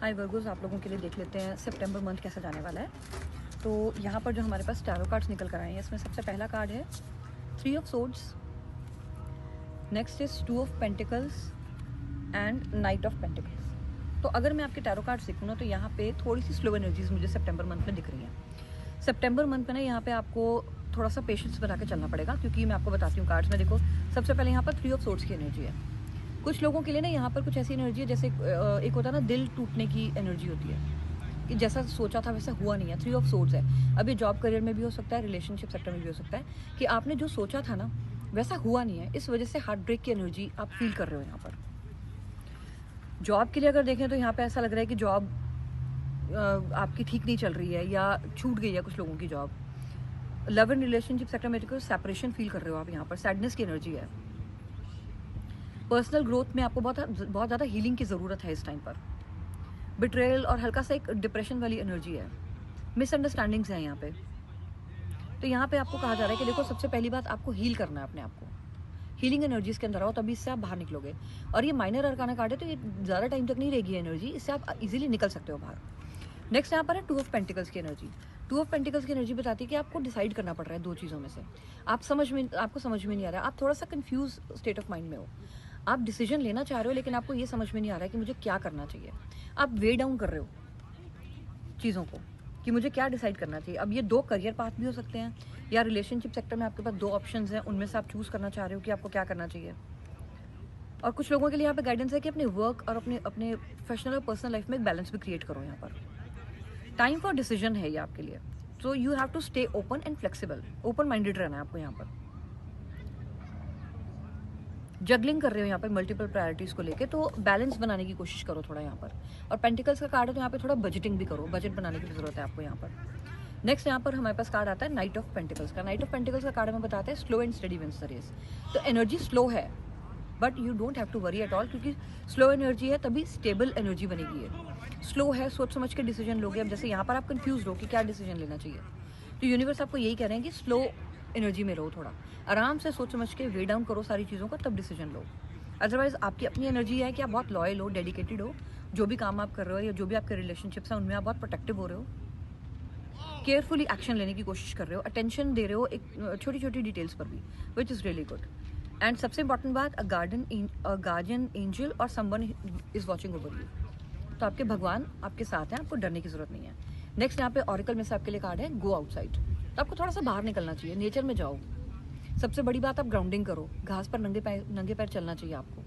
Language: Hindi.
हाय वर्गोस, आप लोगों के लिए देख लेते हैं सितंबर मंथ कैसा जाने वाला है। तो यहाँ पर जो हमारे पास टैरो कार्ड्स निकल कर आए हैं, इसमें सबसे पहला कार्ड है 3 of swords, next is 2 of pentacles and night of pentacles. तो अगर मैं आपके टैरो कार्ड्स देखूँ ना, तो यहाँ पे थोड़ी सी स्लो एनर्जीज मुझे सितंबर मंथ में दिख रही हैं। सितंबर मंथ में ना यहाँ पे आपको थोड़ा सा पेशेंस बना के चलना पड़ेगा, क्योंकि मैं आपको बताती हूँ कार्ड्स में। देखो, सबसे पहले यहाँ पर 3 ऑफ सोर्ड्स की एनर्जी है। कुछ लोगों के लिए ना यहाँ पर कुछ ऐसी एनर्जी है, जैसे एक होता है ना, दिल टूटने की एनर्जी होती है कि जैसा सोचा था वैसा हुआ नहीं है। 3 ऑफ सोर्ड्स है। अब ये जॉब करियर में भी हो सकता है, रिलेशनशिप सेक्टर में भी हो सकता है कि आपने जो सोचा था ना वैसा हुआ नहीं है, इस वजह से हार्ट ब्रेक की एनर्जी आप फील कर रहे हो यहाँ पर। जॉब के लिए अगर देखें तो यहाँ पे ऐसा लग रहा है कि जॉब आपकी ठीक नहीं चल रही है या छूट गई है कुछ लोगों की job. Love and relationship sector में देखो, सेपरेशन फील कर रहे हो आप यहाँ पर, सैडनेस की एनर्जी है। पर्सनल ग्रोथ में आपको बहुत ज़्यादा हीलिंग की ज़रूरत है इस टाइम पर। बिट्रेयल और हल्का सा एक डिप्रेशन वाली एनर्जी है। मिसअंडरस्टैंडिंग्स हैं यहाँ पे। तो यहाँ पे आपको कहा जा रहा है कि देखो, सबसे पहली बात आपको हील करना है अपने आप को। हीलिंग एनर्जीज के अंदर आओ, तभी इससे आप बाहर निकलोगे। और ये माइनर अरकाना कार्ड है, तो ये ज़्यादा टाइम तक नहीं रहेगी एनर्जी, इससे आप इजीली निकल सकते हो बाहर। नेक्स्ट यहाँ पर है 2 ऑफ पेंटिकल्स की एनर्जी। 2 ऑफ पेंटिकल्स की एनर्जी बताती है कि आपको डिसाइड करना पड़ रहा है 2 चीज़ों में से। आपको समझ में नहीं आ रहा है, आप थोड़ा सा कंफ्यूज स्टेट ऑफ माइंड में हो। आप डिसीजन लेना चाह रहे हो, लेकिन आपको ये समझ में नहीं आ रहा है कि मुझे क्या करना चाहिए। आप वे डाउन कर रहे हो चीज़ों को कि मुझे क्या डिसाइड करना चाहिए। अब ये 2 करियर पाथ भी हो सकते हैं, या रिलेशनशिप सेक्टर में आपके पास 2 ऑप्शंस हैं, उनमें से आप चूज़ करना चाह रहे हो कि आपको क्या करना चाहिए। और कुछ लोगों के लिए यहाँ पे गाइडेंस है कि अपने वर्क और अपने प्रोफेशनल और पर्सनल लाइफ में एक बैलेंस भी क्रिएट करो। यहाँ पर टाइम फॉर डिसीजन है ये आपके लिए। So you have to stay open and flexible. Open minded रहना है आपको यहाँ पर। जगलिंग कर रहे हो यहाँ पर मल्टीपल प्रायोरिटीज़ को लेके, तो बैलेंस बनाने की कोशिश करो थोड़ा यहाँ पर। और पेंटिकल्स का कार्ड है, तो यहाँ पे थोड़ा बजटिंग भी करो, बजट बनाने की जरूरत है आपको यहाँ पर। नेक्स्ट यहाँ पर हमारे पास कार्ड आता है नाइट ऑफ पेंटिकल्स का। नाइट ऑफ पेंटिकल्स का कार्ड हमें बताता है slow and steady wins the race. तो एनर्जी स्लो है, but you don't have to worry at all, क्योंकि स्लो एनर्जी है तभी स्टेबल एनर्जी बनेगी है। स्लो है, सोच समझ के डिसीजन लोगे। अब जैसे यहाँ पर आप कंफ्यूज हो कि क्या डिसीजन लेना चाहिए, तो यूनिवर्स आपको यही कह रहे हैं कि स्लो एनर्जी में रहो, थोड़ा आराम से सोच समझ के वे डाउन करो सारी चीज़ों को, तब डिसीजन लो। अदरवाइज आपकी अपनी एनर्जी है कि आप बहुत लॉयल हो, डेडिकेटेड हो, जो भी काम आप कर रहे हो या जो भी आपके रिलेशनशिप्स हैं उनमें आप बहुत प्रोटेक्टिव हो रहे हो, केयरफुली एक्शन लेने की कोशिश कर रहे हो, अटेंशन दे रहे हो एक छोटी छोटी डिटेल्स पर भी, which is really good. And सबसे इंपॉर्टेंट बात, अ गार्डियन एंजल और someone is watching over you. तो आपके भगवान आपके साथ हैं, आपको डरने की जरूरत नहीं है। नेक्स्ट यहाँ पे ऑरिकल में से आपके लिए कार्ड है गो आउटसाइड। तो आपको थोड़ा सा बाहर निकलना चाहिए, नेचर में जाओ। सबसे बड़ी बात, आप ग्राउंडिंग करो, घास पर नंगे पैर चलना चाहिए आपको।